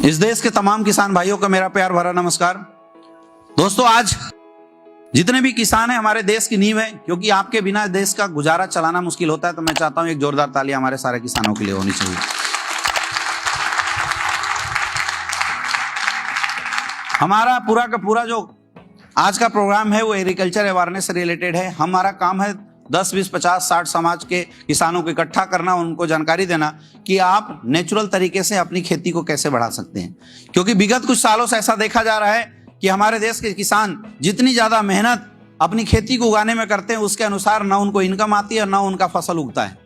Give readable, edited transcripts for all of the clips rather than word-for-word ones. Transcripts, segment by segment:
इस देश के तमाम किसान भाइयों का मेरा प्यार भरा नमस्कार। दोस्तों, आज जितने भी किसान हैं हमारे देश की नींव है, क्योंकि आपके बिना देश का गुजारा चलाना मुश्किल होता है। तो मैं चाहता हूं एक जोरदार तालियां हमारे सारे किसानों के लिए होनी चाहिए। हमारा पूरा का पूरा जो आज का प्रोग्राम है वो एग्रीकल्चर अवेयरनेस से रिलेटेड है। हमारा काम है 10, 20, 50, 60 समाज के किसानों को इकट्ठा करना, उनको जानकारी देना कि आप नेचुरल तरीके से अपनी खेती को कैसे बढ़ा सकते हैं। क्योंकि विगत कुछ सालों से ऐसा देखा जा रहा है कि हमारे देश के किसान जितनी ज्यादा मेहनत अपनी खेती को उगाने में करते हैं, उसके अनुसार ना उनको इनकम आती है, ना उनका फसल उगता है।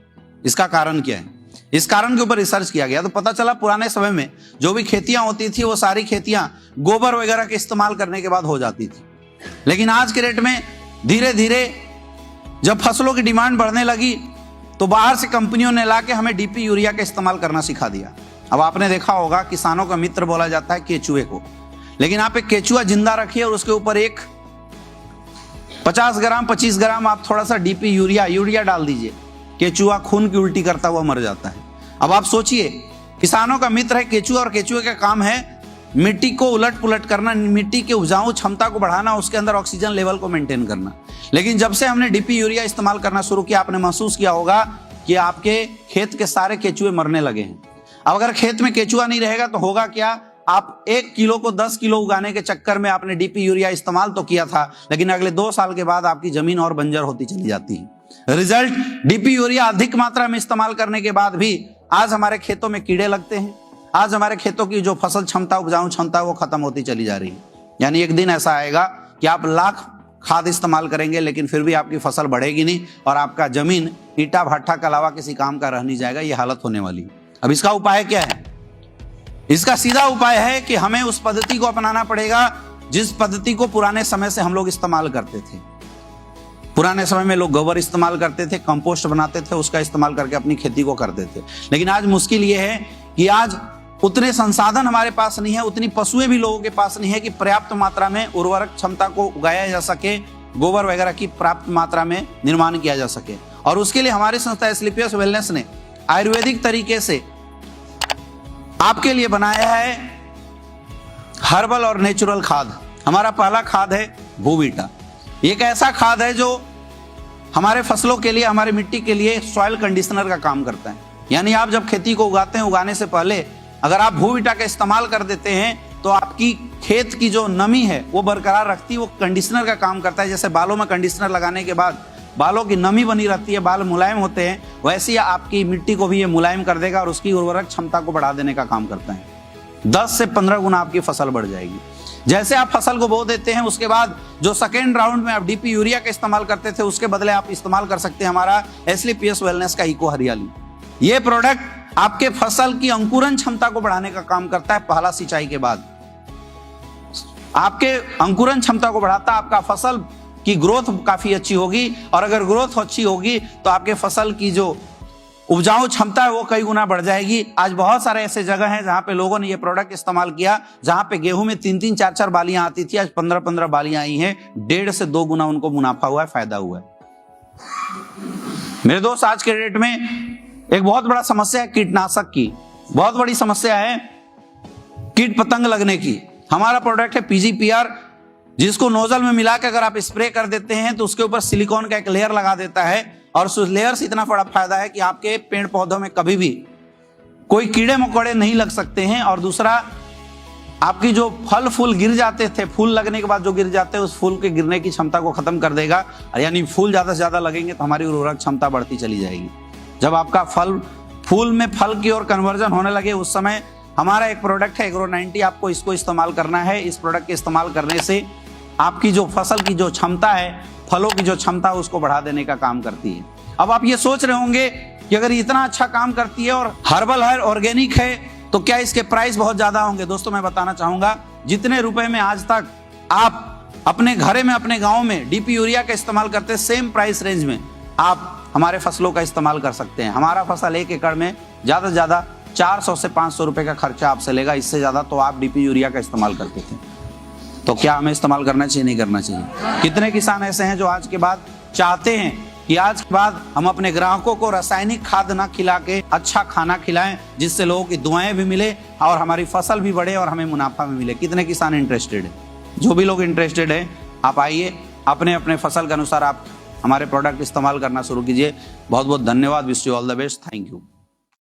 इसका कारण क्या है? इस कारण के ऊपर रिसर्च किया गया तो पता चला पुराने समय में जो भी खेतियां होती थी वो सारी खेतियां गोबर वगैरह के इस्तेमाल करने के बाद हो जाती थी। लेकिन आज के रेट में धीरे धीरे जब फसलों की डिमांड बढ़ने लगी तो बाहर से कंपनियों ने लाके हमें डीपी यूरिया का इस्तेमाल करना सिखा दिया। अब आपने देखा होगा किसानों का मित्र बोला जाता है केचुए को, लेकिन आप एक केचुआ जिंदा रखिए और उसके ऊपर एक 50 ग्राम 25 ग्राम आप थोड़ा सा डीपी यूरिया डाल दीजिए, केचुआ खून की उल्टी करता हुआ मर जाता है। अब आप सोचिए, किसानों का मित्र है केचुआ और केचुए का काम है मिट्टी को उलट पुलट करना, मिट्टी की उपजाऊ क्षमता को बढ़ाना, उसके अंदर ऑक्सीजन लेवल को मेंटेन करना। लेकिन जब से हमने डीपी यूरिया इस्तेमाल करना शुरू किया, आपने महसूस किया होगा कि आपके खेत के सारे केचुए मरने लगे हैं। अब अगर खेत में केचुआ नहीं रहेगा तो होगा क्या? आप 1 किलो को 10 किलो उगाने के चक्कर में आपने डीपी यूरिया इस्तेमाल तो किया था, लेकिन अगले 2 साल के बाद आपकी जमीन और बंजर होती चली जाती है। रिजल्ट, डीपी यूरिया अधिक मात्रा में इस्तेमाल करने के बाद भी आज हमारे खेतों में कीड़े लगते हैं। आज हमारे खेतों की जो फसल क्षमता, उपजाऊ क्षमता, वो खत्म होती चली जा रही है। यानी एक दिन ऐसा आएगा कि आप लाख खाद इस्तेमाल करेंगे लेकिन फिर भी आपकी फसल बढ़ेगी नहीं और आपका जमीन ईटा भट्ठा के अलावा किसी काम का रह नहीं जाएगा। ये हालत होने वाली है। अब इसका उपाय क्या है? इसका सीधा उपाय है कि हमें उस पद्धति को अपनाना पड़ेगा जिस पद्धति को पुराने समय से हम लोग इस्तेमाल करते थे। पुराने समय में लोग गोबर इस्तेमाल करते थे, कंपोस्ट बनाते थे, उसका इस्तेमाल करके अपनी खेती को करते थे। लेकिन आज मुश्किल ये है कि आज उतने संसाधन हमारे पास नहीं है, उतनी पशुएं भी लोगों के पास नहीं है कि पर्याप्त मात्रा में उर्वरक क्षमता को उगाया जा सके, गोबर वगैरह की पर्याप्त मात्रा में निर्माण किया जा सके। और उसके लिए हमारी संस्था एस्क्लेपियस वेलनेस ने आयुर्वेदिक तरीके से आपके लिए बनाया है हर्बल और नेचुरल खाद। हमारा पहला खाद है भूवीटा। एक ऐसा खाद है जो हमारे फसलों के लिए, हमारे मिट्टी के लिए सॉइल कंडीशनर का काम करता है। यानी आप जब खेती को उगाते हैं, उगाने से पहले अगर आप भूवीटा का इस्तेमाल कर देते हैं तो आपकी खेत की जो नमी है वो बरकरार रखती है। वो कंडीशनर का काम करता है। जैसे बालों में कंडीशनर लगाने के बाद बालों की नमी बनी रहती है, बाल मुलायम होते हैं, वैसे ही आपकी मिट्टी को भी ये मुलायम कर देगा और उसकी उर्वरक क्षमता को बढ़ा देने का काम करता है। 10 से 15 गुना आपकी फसल बढ़ जाएगी। जैसे आप फसल को बो देते हैं, उसके बाद जो सेकेंड राउंड में आप डीपी यूरिया का इस्तेमाल करते थे, उसके बदले आप इस्तेमाल कर सकते हैं हमारा एस्क्लेपियस वेलनेस का इको हरियाली। ये प्रोडक्ट आपके फसल की अंकुरन क्षमता को बढ़ाने का काम करता है। पहला सिंचाई के बाद आपके अंकुरन क्षमता को बढ़ाता है, आपका फसल की ग्रोथ काफी अच्छी होगी। और अगर ग्रोथ अच्छी होगी तो आपके फसल की जो उपजाऊ क्षमता है वो कई गुना बढ़ जाएगी। आज बहुत सारे ऐसे जगह हैं जहां पे लोगों ने ये प्रोडक्ट इस्तेमाल किया, जहां पे गेहूं में 3-3, 4-4 बालियां आती थी, आज 15-15 बालियां आई हैं। 1.5 से 2 गुना उनको मुनाफा हुआ है, फायदा हुआ है। मेरे दोस्त, आज के डेट में एक बहुत बड़ा समस्या है कीटनाशक की। बहुत बड़ी समस्या है कीट पतंग लगने की। हमारा प्रोडक्ट है PGPR, जिसको नोजल में मिला के अगर आप स्प्रे कर देते हैं तो उसके ऊपर सिलिकॉन का एक लेयर लगा देता है। और उस लेयर से इतना बड़ा फायदा है कि आपके पेड़ पौधों में कभी भी कोई कीड़े मकोड़े नहीं लग सकते हैं। और दूसरा, आपकी जो फल फूल गिर जाते थे, फूल लगने के बाद जो गिर जाते हैं, उस फूल के गिरने की क्षमता को खत्म कर देगा। यानी फूल ज्यादा से ज्यादा लगेंगे तो हमारी उर्वरक क्षमता बढ़ती चली जाएगी। जब आपका फूल में फल की ओर कन्वर्जन होने लगे, उस समय हमारा एक प्रोडक्ट है एग्रो 90, आपको इसको इस्तेमाल करना है। इस प्रोडक्ट के इस्तेमाल करने से आपकी जो फसल की जो क्षमता है, फलों की जो क्षमता है, उसको बढ़ा देने का काम करती है। अब आप ये सोच रहे होंगे कि अगर इतना अच्छा काम करती है और हर्बल है, ऑर्गेनिक है, तो क्या इसके प्राइस बहुत ज्यादा होंगे? दोस्तों, मैं बताना चाहूंगा, जितने रुपए में आज तक आप अपने घरे में, अपने गाँव में डीपी यूरिया का इस्तेमाल करते, सेम प्राइस रेंज में आप हमारे फसलों का इस्तेमाल कर सकते हैं। हमारा फसल 1 एकड़ में ज्यादा से ज्यादा 400 से 500 रुपए का खर्चा आपसे लेगा। इससे ज्यादा तो आप डीपी यूरिया का इस्तेमाल करते थे। तो क्या हमें इस्तेमाल करना चाहिए, नहीं करना चाहिए? कितने किसान ऐसे हैं जो आज के बाद चाहते हैं कि आज के बाद हम अपने ग्राहकों को रासायनिक खाद ना खिला के अच्छा खाना खिलाएं, जिससे लोगों की दुआएं भी मिले और हमारी फसल भी बढ़े और हमें मुनाफा भी मिले। कितने किसान इंटरेस्टेड है? जो भी लोग इंटरेस्टेड है आप आइए, अपने अपने फसल के अनुसार आप हमारे प्रोडक्ट इस्तेमाल करना शुरू कीजिए। बहुत बहुत धन्यवाद। Wish you all the best. Thank you.